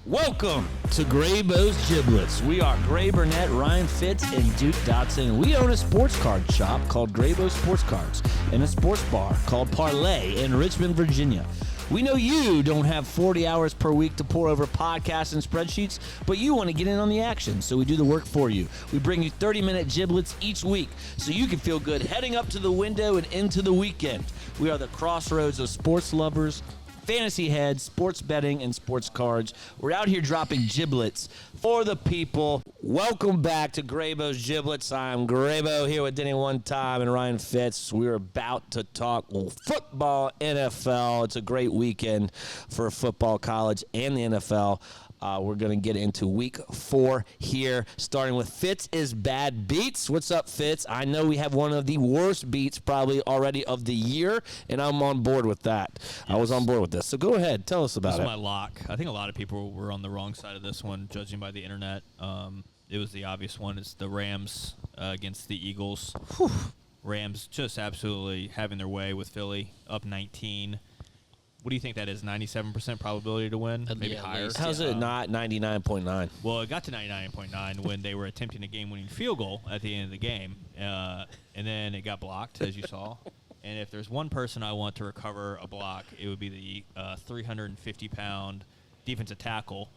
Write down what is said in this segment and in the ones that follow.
Welcome to Graybo's Giblets. We are Gray Burnett, Ryan Fitz, and Duke Dotson. We own a sports card shop called Graybo Sports Cards and a sports bar called Parlays in Richmond, Virginia. We know you don't have 40 hours per week to pour over podcasts and spreadsheets, but you want to get in on the action, so we do the work for you. We bring you 30-minute giblets each week so you can feel good heading up to the window and into the weekend. We are the crossroads of sports lovers, fantasy heads, sports betting, and sports cards. We're out here dropping giblets for the people. Welcome back to Graybo's Giblets. I'm Graybo here with Denny One Time and Ryan Fitz. We're about to talk football, NFL. It's a great weekend for football, college, and the NFL. We're going to get into week 4 here, starting with Fitz is Bad Beats. What's up, Fitz? I know we have one of the worst beats probably already of the year, and I'm on board with that. Yes. I was on board with this. So go ahead. Tell us about it. This is my lock. I think a lot of people were on the wrong side of this one, judging by the internet. It was the obvious one. It's the Rams against the Eagles. Whew. Rams just absolutely having their way with Philly, up 19. What do you think that is, 97% probability to win? Maybe higher? How's it not 99.9? Well, it got to 99.9 when they were attempting a game-winning field goal at the end of the game, and then it got blocked, as you saw. And if there's one person I want to recover a block, it would be the 350-pound defensive tackle,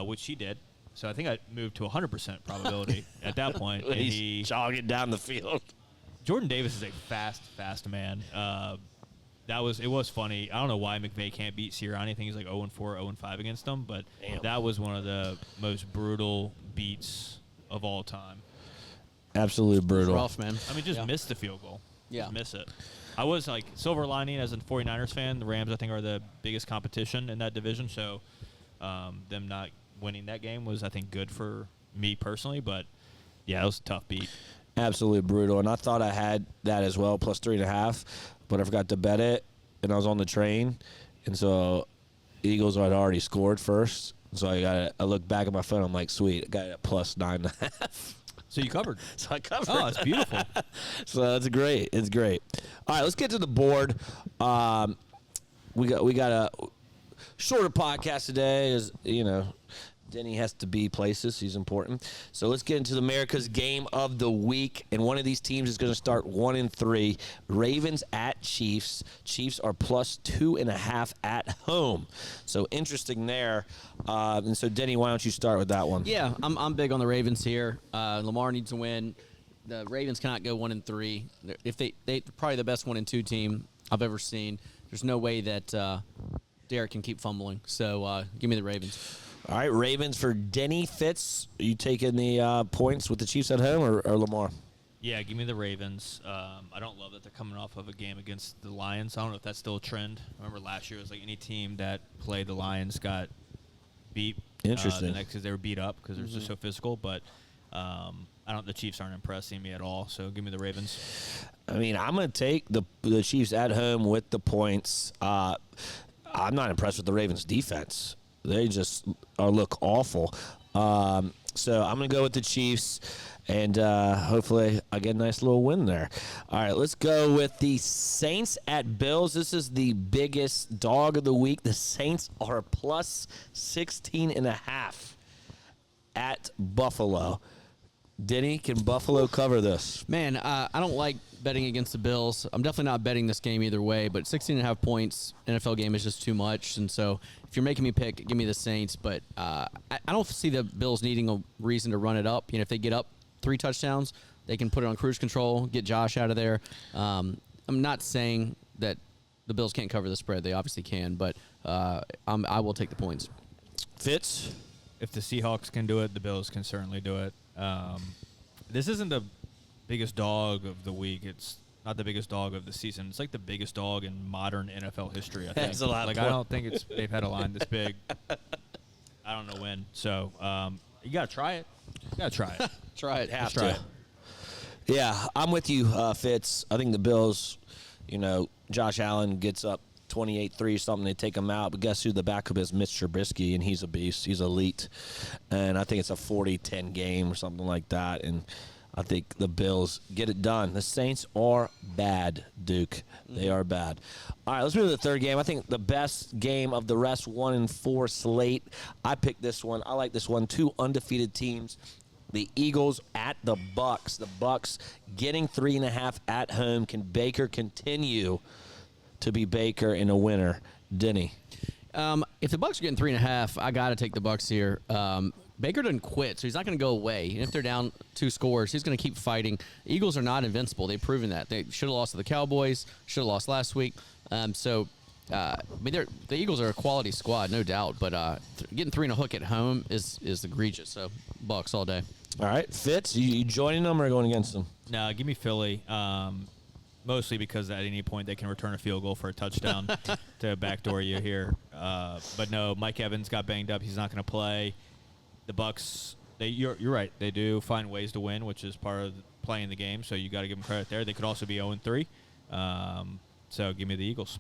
which he did. So I think I moved to 100% probability at that point. And he's jogging down the field. Jordan Davis is a fast man. It was funny. I don't know why McVay can't beat Sirianni. I think he's like 0-4, 0-5 against them, but that was one of the most brutal beats of all time. Absolutely brutal. Rough, man. I mean, just miss the field goal. Yeah. Just miss it. I was like, silver lining as a 49ers fan, the Rams, I think, are the biggest competition in that division, so them not winning that game was, I think, good for me personally, but, yeah, it was a tough beat. Absolutely brutal, and I thought I had that as well, plus 3.5, but I forgot to bet it, and I was on the train, and so Eagles had already scored first, so I looked back at my phone, I'm like, sweet, I got it at plus 9.5. So you covered. So I covered. Oh, it's beautiful. So that's great. It's great. All right, let's get to the board. We got a shorter podcast today, as you know. Denny has to be places. He's important. So let's get into America's game of the week. And one of these teams is going to start 1-3. Ravens at Chiefs. Chiefs are plus 2.5 at home. So interesting there. And so, Denny, why don't you start with that one? Yeah, I'm big on the Ravens here. Lamar needs to win. The Ravens cannot go 1-3. If they're probably the best 1-2 team I've ever seen. There's no way that Derek can keep fumbling. So give me the Ravens. All right, Ravens for Denny. Fitz, are you taking the points with the Chiefs at home or Lamar? Yeah, give me the Ravens. I don't love that they're coming off of a game against the Lions. I don't know if that's still a trend. I remember last year it was like any team that played the Lions got beat. Interesting. Because they were beat up because they're just so physical. But the Chiefs aren't impressing me at all. So give me the Ravens. I mean, I'm going to take the Chiefs at home with the points. I'm not impressed with the Ravens' defense. They just look awful. So I'm going to go with the Chiefs, and hopefully I get a nice little win there. All right, let's go with the Saints at Bills. This is the biggest dog of the week. The Saints are plus 16.5 at Buffalo. Denny, can Buffalo cover this? Man, I don't like betting against the Bills. I'm definitely not betting this game either way, but 16.5 points, NFL game is just too much. And so if you're making me pick, give me the Saints. But I don't see the Bills needing a reason to run it up. You know, if they get up 3 touchdowns, they can put it on cruise control, get Josh out of there. I'm not saying that the Bills can't cover the spread. They obviously can, but I will take the points. Fitz? If the Seahawks can do it, the Bills can certainly do it. This isn't the biggest dog of the week. It's not the biggest dog of the season. It's like the biggest dog in modern NFL history, I think. That's a lot. Like, I don't think they've had a line this big. I don't know when. So, you got to try it. You got to try it. Try it. Have try to. it. Yeah, I'm with you, Fitz. I think the Bills, Josh Allen gets up 28-3 something, they take him out. But guess who the backup is? Mitch Trubisky, and he's a beast. He's elite. And I think it's a 40-10 game or something like that. And I think the Bills get it done. The Saints are bad, Duke. They are bad. All right, let's move to the third game. I think the best game of the rest 1-4 slate. I picked this one. I like this one. 2 undefeated teams. The Eagles at the Bucks. The Bucks getting 3.5 at home. Can Baker continue to be Baker and a winner? Denny. If the Bucks are getting 3.5, I got to take the Bucks here. Baker doesn't quit, so he's not going to go away. And if they're down 2 scores, he's going to keep fighting. The Eagles are not invincible. They've proven that. They should have lost to the Cowboys, should have lost last week. The Eagles are a quality squad, no doubt. But getting 3 and a hook at home is egregious. So Bucks all day. All right, Fitz, you joining them or going against them? No, give me Philly. Mostly because at any point they can return a field goal for a touchdown to backdoor you here. But no, Mike Evans got banged up. He's not going to play. The Bucks, you're right. They do find ways to win, which is part of playing the game. So you got to give them credit there. They could also be 0-3. So give me the Eagles.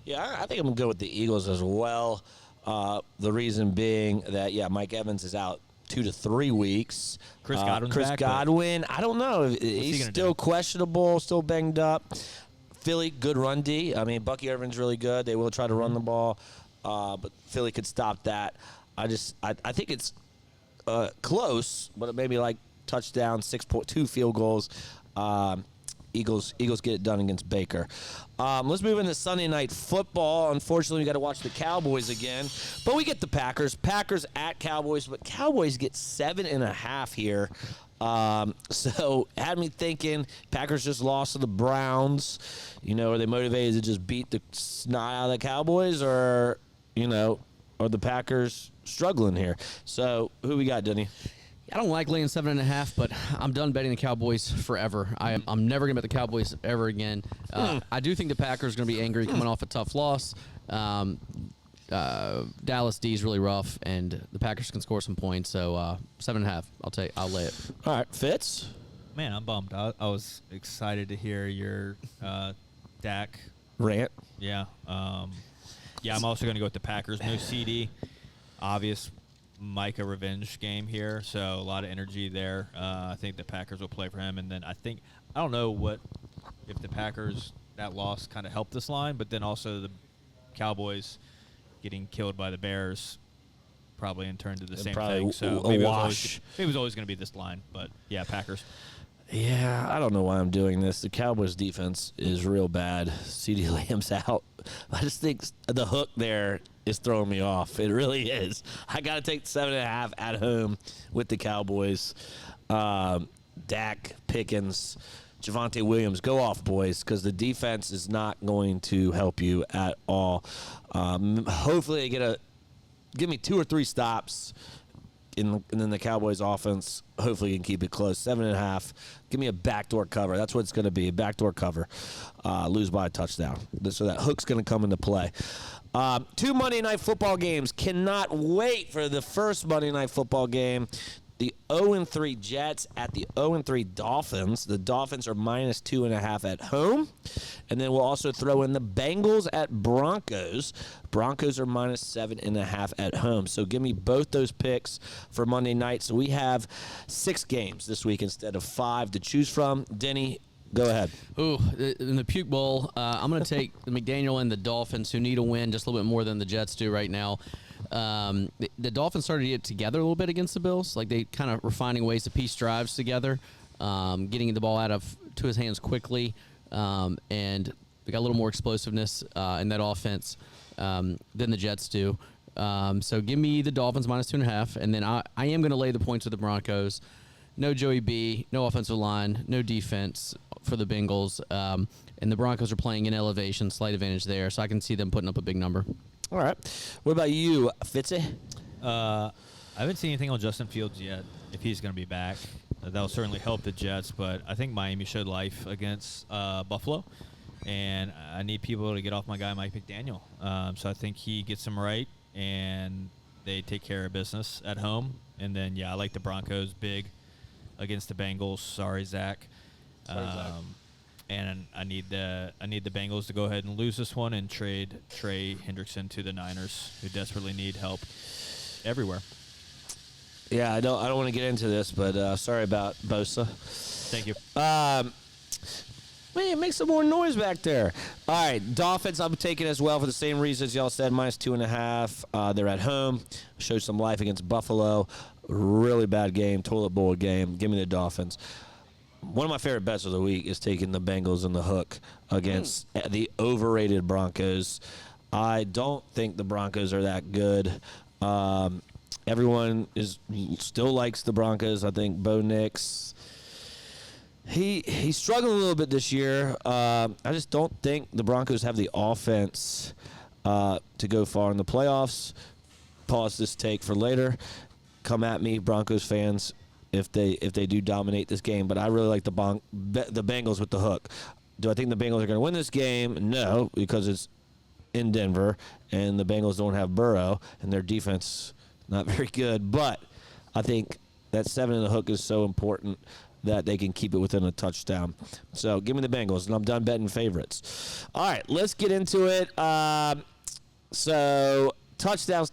Yeah, I think I'm going to go with the Eagles as well. The reason being that, Mike Evans is out 2 to 3 weeks. Chris Godwin's Chris back, Godwin, I don't know. He's still questionable, still banged up. Philly, good run D. I mean, Bucky Irvin's really good. They will try to run the ball, but Philly could stop that. I think it's close, but maybe like touchdown, 6.2 field goals. Eagles get it done against Baker. Let's move into Sunday Night Football. Unfortunately, we got to watch the Cowboys again, but we get the Packers. Packers at Cowboys, but Cowboys get 7.5 here. So had me thinking Packers just lost to the Browns. Are they motivated to just beat the snot out of the Cowboys, or are the Packers struggling here? So who we got, Denny? I don't like laying 7.5, but I'm done betting the Cowboys forever. I'm never going to bet the Cowboys ever again. I do think the Packers are going to be angry coming off a tough loss. Dallas D is really rough, and the Packers can score some points. So 7.5, I'll lay it. All right, Fitz. Man, I'm bummed. I was excited to hear your Dak Rant. Yeah. I'm also going to go with the Packers. No CD. Obvious Micah revenge game here, so a lot of energy there. I think the Packers will play for him, and then I don't know if the Packers, that loss kind of helped this line, but then also the Cowboys getting killed by the Bears probably in turn to the same thing. So maybe it was always going to be this line, but yeah, Packers. Yeah, I don't know why I'm doing this. The Cowboys' defense is real bad. CeeDee Lamb's out. I just think the hook there is throwing me off. It really is. I got to take 7.5 at home with the Cowboys. Dak, Pickens, Javonte Williams, go off, boys, because the defense is not going to help you at all. Hopefully they give me 2 or 3 stops. And then the Cowboys offense hopefully can keep it close. 7.5. Give me a backdoor cover. That's what it's going to be, a backdoor cover. Lose by a touchdown. So that hook's going to come into play. 2 Monday Night Football games. Cannot wait for the first Monday Night Football game. The 0-3 Jets at the 0-3 Dolphins. The Dolphins are minus 2.5 at home. And then we'll also throw in the Bengals at Broncos. Broncos are minus 7.5 at home. So give me both those picks for Monday night. So we have 6 games this week instead of 5 to choose from. Denny, go ahead. Ooh, in the Puke Bowl, I'm going to take McDaniel and the Dolphins, who need a win just a little bit more than the Jets do right now. The Dolphins started to get together a little bit against the Bills. Like, they kind of were finding ways to piece drives together, getting the ball to his hands quickly, and they got a little more explosiveness in that offense than the Jets do. So give me the Dolphins minus 2.5, and then I am going to lay the points with the Broncos. No Joey B, no offensive line, no defense for the Bengals, and the Broncos are playing in elevation, slight advantage there, so I can see them putting up a big number. All right. What about you, Fitzy? I haven't seen anything on Justin Fields yet, if he's going to be back. That'll certainly help the Jets, but I think Miami showed life against Buffalo, and I need people to get off my guy, Mike McDaniel. So I think he gets them right, and they take care of business at home. And then, I like the Broncos big against the Bengals. Sorry, Zach. And I need the Bengals to go ahead and lose this one and trade Trey Hendrickson to the Niners, who desperately need help everywhere. Yeah, I don't want to get into this, but sorry about Bosa. Thank you. Man, make some more noise back there. All right, Dolphins I'm taking as well for the same reasons y'all said, -2.5. They're at home. Showed some life against Buffalo. Really bad game, toilet bowl game. Give me the Dolphins. One of my favorite bets of the week is taking the Bengals in the hook against the overrated Broncos. I don't think the Broncos are that good. Everyone still likes the Broncos. I think Bo Nix, he struggled a little bit this year. I just don't think the Broncos have the offense to go far in the playoffs. Pause this take for later. Come at me, Broncos fans, if they do dominate this game. But I really like the Bengals with the hook. Do I think the Bengals are going to win this game? No, because it's in Denver, and the Bengals don't have Burrow, and their defense not very good. But I think that 7 in the hook is so important that they can keep it within a touchdown. So give me the Bengals, and I'm done betting favorites. All right, let's get into it. So touchdowns.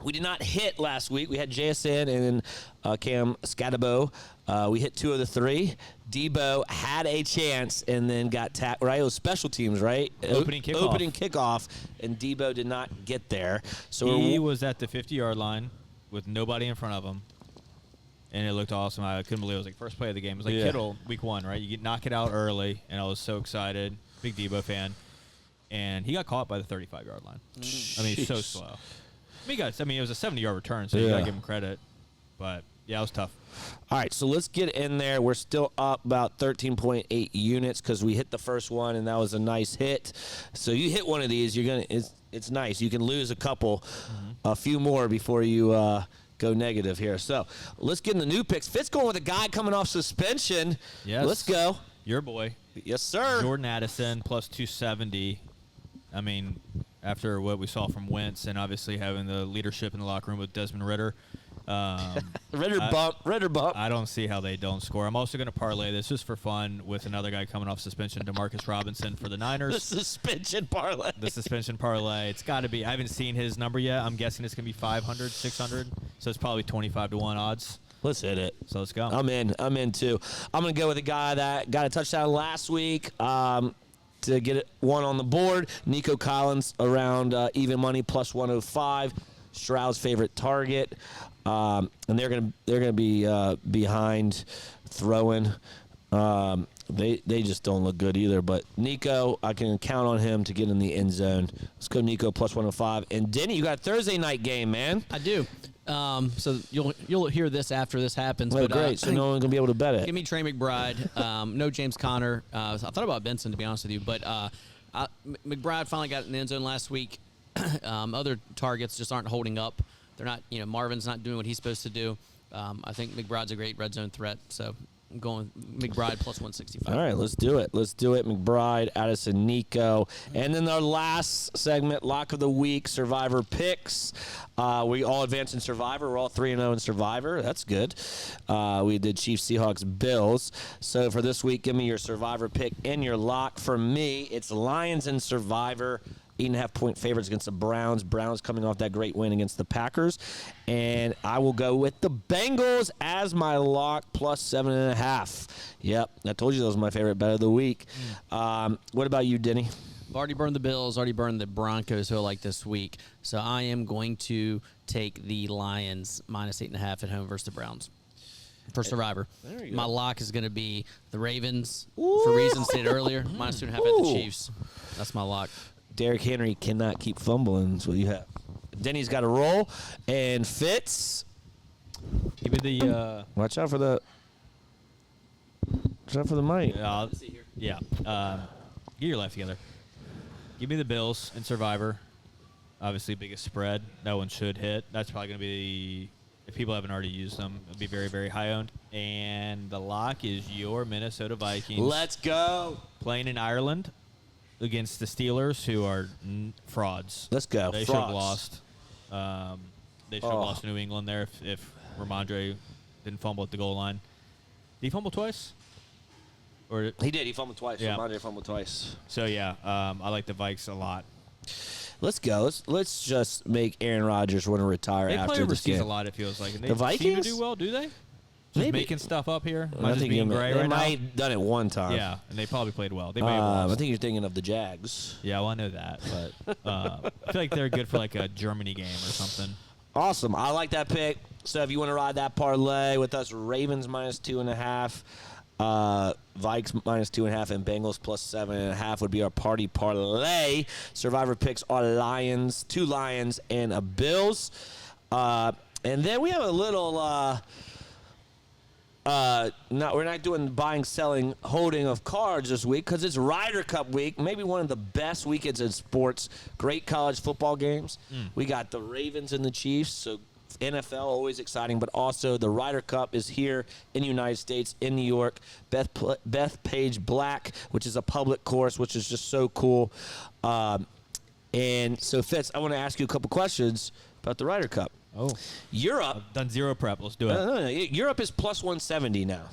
We did not hit last week. We had JSN and Cam Scatabo. We hit 2 of the 3. Debo had a chance and then got tapped. Right, it was special teams, right? Opening kickoff, and Debo did not get there. So he was at the 50-yard line with nobody in front of him, and it looked awesome. I couldn't believe it. It was like first play of the game. It was like Kittle, week 1, right? You knock it out early, and I was so excited. Big Debo fan. And he got caught by the 35-yard line. I mean, so slow. It was a 70-yard return, so you got to give him credit. But, yeah, it was tough. All right, so let's get in there. We're still up about 13.8 units because we hit the first one, and that was a nice hit. So you hit one of these, it's nice. You can lose a few more before you go negative here. So let's get in the new picks. Fitz going with a guy coming off suspension. Yes. Let's go. Your boy. Yes, sir. Jordan Addison plus 270. I mean, after what we saw from Wentz and obviously having the leadership in the locker room with Desmond Ritter. Ritter bump. I don't see how they don't score. I'm also going to parlay this just for fun with another guy coming off suspension, Demarcus Robinson for the Niners. The suspension parlay. It's got to be. I haven't seen his number yet. I'm guessing it's going to be 500, 600. So it's probably 25-1 odds. Let's hit it. So let's go. I'm in too. I'm going to go with a guy that got a touchdown last week to get one on the board. Nico Collins around even money plus 105. Stroud's favorite target. And they're gonna be behind throwing. They just don't look good either. But Nico, I can count on him to get in the end zone. Let's go Nico plus 105. And Denny, you got a Thursday night game, man. I do. So you'll hear this after this happens. Well, but, great. So no one's gonna be able to bet it. Give me Trey McBride. No James Conner. I thought about Benson, to be honest with you, but McBride finally got in the end zone last week. Other targets just aren't holding up. They're not. Marvin's not doing what he's supposed to do. I think McBride's a great red zone threat. So I'm going McBride plus 165. All right, let's do it. McBride, Addison, Nico. And then our last segment, Lock of the Week, Survivor Picks. We all advanced in Survivor. We're all 3-0 in Survivor. That's good. We did Chiefs, Seahawks, Bills. So for this week, give me your Survivor pick and your lock. For me, it's Lions in Survivor. 8.5-point favorites against the Browns. Browns coming off that great win against the Packers. And I will go with the Bengals as my lock plus 7.5. Yep, I told you that was my favorite bet of the week. What about you, Denny? I've already burned the Bills, already burned the Broncos, who I like this week. So I am going to take the Lions minus 8.5 at home versus the Browns. For Survivor. My lock is going to be the Ravens, for reasons stated earlier, minus 2.5 at the Chiefs. That's my lock. Derrick Henry cannot keep fumbling. That's what you have. Denny's got a roll. And Fitz. Give me the... Watch out for the mic. Yeah. Get your life together. Give me the Bills in Survivor. Obviously, biggest spread. That one should hit. That's probably going to be... If people haven't already used them, it'll be very, very high owned. And the lock is your Minnesota Vikings. Let's go. Playing in Ireland against the Steelers, who are frauds. Let's go. They should have lost. They should have lost to New England there if Ramondre didn't fumble at the goal line. Did he fumble twice? Or he did. He fumbled twice. Yeah. Ramondre fumbled twice. So, yeah, I like the Vikes a lot. Let's go. Let's just make Aaron Rodgers want to retire they after play this overseas game. A lot, it feels like. And they the Vikings seem to do well, do they? Just making stuff up here. I Just think being gray they right now. might have done it one time. Yeah, and they probably played well. They may have lost. I think you're thinking of the Jags. Yeah, well, I know that, but I feel like they're good for like a Germany game or something. Awesome. I like that pick. So if you want to ride that parlay with us, Ravens -2.5, Vikes -2.5, and Bengals +7.5 would be our party parlay. Survivor picks are Lions, 2 Lions, and a Bills. And then we have a little we're not doing buying, selling, holding of cards this week because it's Ryder Cup week. Maybe one of the best weekends in sports. Great college football games. We got the Ravens and the Chiefs, so NFL, always exciting, but also the Ryder Cup is here in the United States, in New York. Bethpage Black, which is a public course, which is just so cool. And so, Fitz, I want to ask you a couple questions about the Ryder Cup. Oh. Europe. I've done zero prep. Let's do it. No. Europe is +170 now.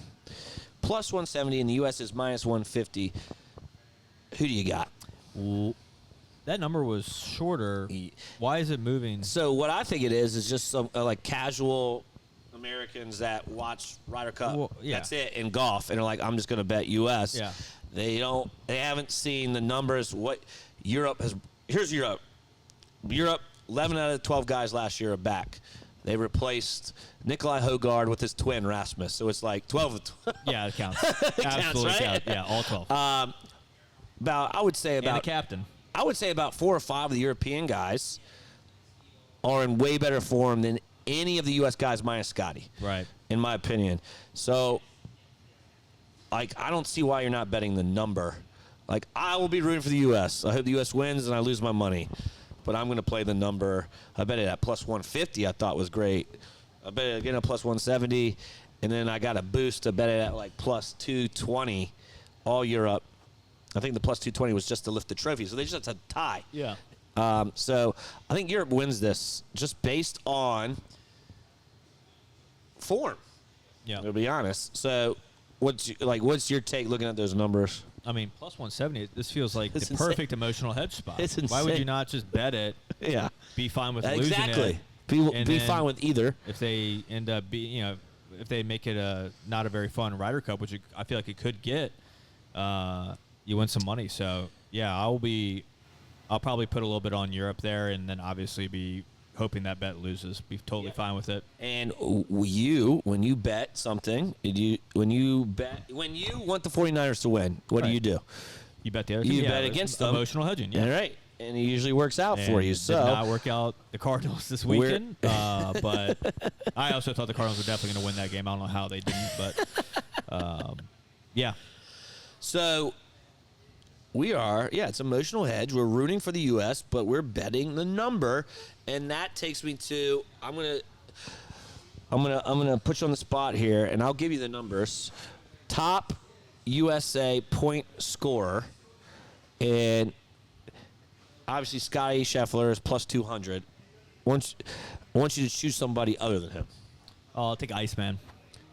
+170, and the U.S. is -150. Who do you got? Well, that number was shorter. Why is it moving? So what I think it is just some like casual Americans that watch Ryder Cup. Well, yeah. That's it in golf, and they're like, I'm just going to bet U.S. Yeah. They haven't seen the numbers. What Europe has. Here's Europe. Europe, 11 out of 12 guys last year are back. They replaced Nikolai Hogard with his twin Rasmus, so it's like 12 of 12. Yeah, it counts. It Absolutely counts, right? counts. Yeah, all 12. I would say and the about captain. I would say about 4 or 5 of the European guys are in way better form than any of the U.S. guys minus Scotty. Right. In my opinion. So, like, I don't see why you're not betting the number. Like, I will be rooting for the U.S. I hope the U.S. wins and I lose my money. But I'm going to play the number. I bet it at +150 I thought was great. I bet it again at +170. And then I got a boost to bet it at like +220 all Europe. I think the +220 was just to lift the trophy. So they just had to tie. Yeah. So I think Europe wins this just based on form. Yeah. To be honest. So what's your take looking at those numbers? I mean, +170, this feels like It's the insane. perfect emotional hedge spot. It's Why would insane. you not just bet it? Yeah. Be fine with losing Exactly. it. And Be then fine with either. If they end up if they make it not a very fun Ryder Cup, which I feel like it could get, you win some money. So yeah, I'll probably put a little bit on Europe there, and then obviously be hoping that bet loses. Be totally fine with it. And when you bet something, when you want the 49ers to win, what Right. do? You bet the other You team. bet against them. Emotional hedging. Yeah. All right. And it usually works out for And you. did So not work out the Cardinals this weekend, but I also thought the Cardinals were definitely going to win that game. I don't know how they didn't, but yeah. So we are, it's emotional hedge. We're rooting for the U.S., but we're betting the number, and that takes me to I'm gonna put you on the spot here, and I'll give you the numbers. Top USA point scorer, and obviously Scotty Scheffler is +200. I want you to choose somebody other than him. I'll take Iceman.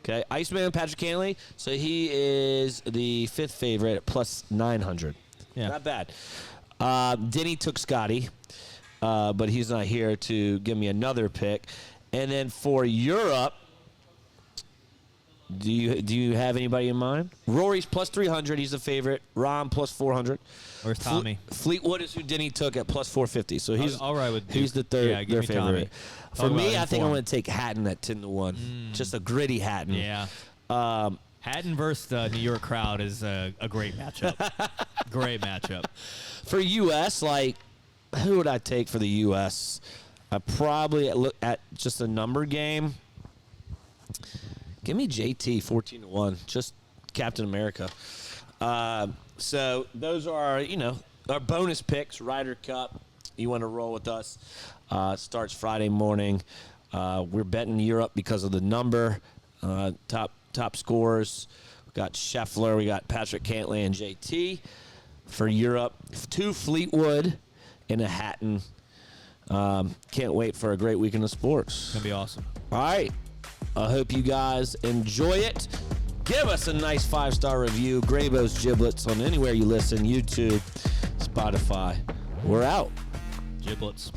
Okay, Iceman Patrick Cantley. So he is the 5th favorite at +900. Yeah. Not bad. Denny took Scotty, but he's not here to give me another pick. And then for Europe, do you have anybody in mind? Rory's +300. He's the favorite. Rom +400. Where's Tommy? Fleetwood is who Denny took at +450. So he's all right with Duke. he's the third. Yeah, give their me favorite. Tommy. For Talk me, about I think I'm inform. going to take Hatton at 10-1. Just a gritty Hatton. Yeah. Hatton versus the New York crowd is a great matchup. Great matchup. For U.S., like, who would I take for the U.S.? I probably look at just a number game. Give me JT 14-1, just Captain America. So those are, our bonus picks. Ryder Cup. You want to roll with us? Starts Friday morning. We're betting Europe because of the number. Top scorers. We got Scheffler. We got Patrick Cantley and JT. For Europe, 2 Fleetwood and a Hatton. Can't wait for a great weekend of sports. It's going to be awesome. All right. I hope you guys enjoy it. Give us a nice 5-star review. Graybo's Giblets on anywhere you listen, YouTube, Spotify. We're out. Giblets.